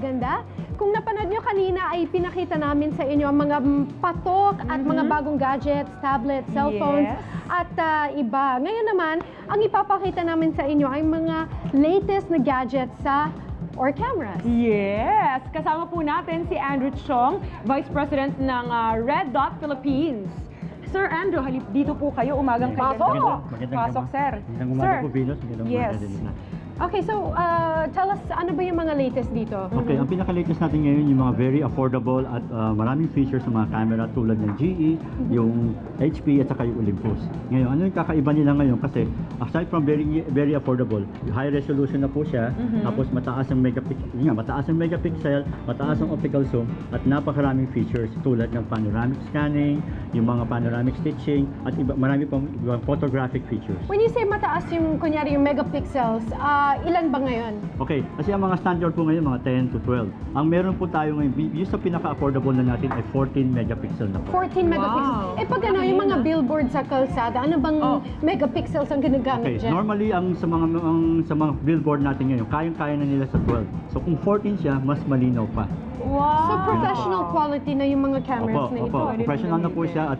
Ganda. Kung napanood nyo kanina ay pinakita namin sa inyo ang mga patok at mga bagong gadgets, tablets, cellphones at iba. Ngayon naman, ang ipapakita namin sa inyo ay mga latest na gadgets or cameras. Yes! Kasama po natin si Andrew Chong, Vice President ng Red Dot Philippines. Sir Andrew, halip dito po kayo, umagang kayo. Pasok, sir. Magandang umaga po, Venus. Yes. Okay, so tell us, ano ba yung mga latest dito? Okay, ang pinaka-latest natin ngayon yung mga very affordable at maraming features ng mga camera tulad ng GE, yung HP at saka yung Olympus. Ngayon, ano yung kakaiba nila ngayon? Kasi aside from very affordable, high resolution na po siya, tapos mataas ang megapixel, mataas ang optical zoom, at napakaraming features tulad ng panoramic scanning, yung mga panoramic stitching, at marami pang photographic features. When you say mataas yung, kunyari, yung megapixels, ilan ba ngayon? Okay, kasi ang mga standard po ngayon, mga 10 to 12. Ang meron po tayo ngayon, yung sa pinaka-affordable na natin ay 14 megapixel na po. 14 megapixels. Eh pag ano, yung mga billboard sa kalsada, ano bang megapixels ang ginagamit dyan? Normally, sa mga billboard natin ngayon, kayang-kaya na nila sa 12. So kung 14 siya, mas malinaw pa. Wow! So professional quality na yung mga cameras na ito. Professional na po siya at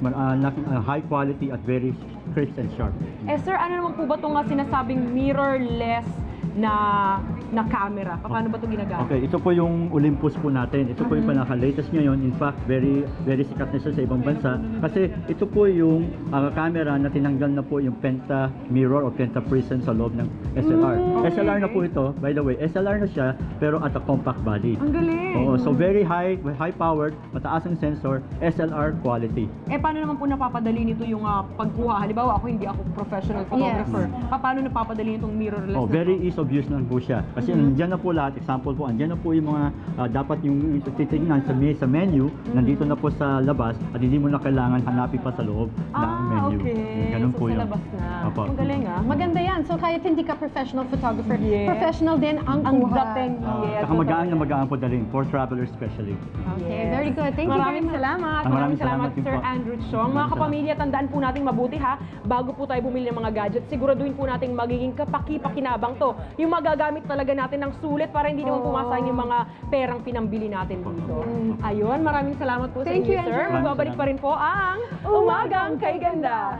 high quality at very crisp and sharp. Eh sir, ano naman po ba itong sinasabing mirrorless na camera? Paano ba ito ginagamit? Okay, ito po yung Olympus po natin. Ito po yung pinaka-latest ngayon. In fact, very sikat na siya sa ibang bansa. Kasi ito po yung camera na tinanggal na po yung penta mirror o penta prism sa loob ng SLR. SLR na po ito. By the way, SLR na siya pero at a compact body. Ang galing! Oo, so very high powered, mataas ang sensor, SLR quality. Eh, paano naman po napapadali nito yung pagkuha? Halimbawa, hindi ako professional photographer. Paano napapadali itong mirrorless? Very easy of use lang po siya. Kasi nandiyan na po lahat. Example po, andyan na po yung mga dapat yung titignan sa menu, nandito na po sa labas at hindi mo na kailangan hanapin pa sa loob ng menu. Okay. Ganun So, po sa yun. labas na. Opo. Ang galing Maganda yan. So kahit hindi ka professional photographer, professional din ang kuha. dating. Yes. Saka magaan po dalhin for travelers especially. Okay, very good. Thank you very Maraming much. salamat. Maraming Salamat, salamat din Sir po. Andrew Chong. Mga kapamilya, tandaan po natin mabuti ha, bago po tayo bumili ng mga gadgets, siguraduhin po natin magiging kapaki-pakinabang to. Yung magagamit talaga natin ng sulit para hindi naman pumasayang yung mga perang pinambili natin dito. Ayun, maraming salamat po sa Thank you, inyo, sir. Andrew. Magbabalik pa rin po ang Umagang Kay Ganda.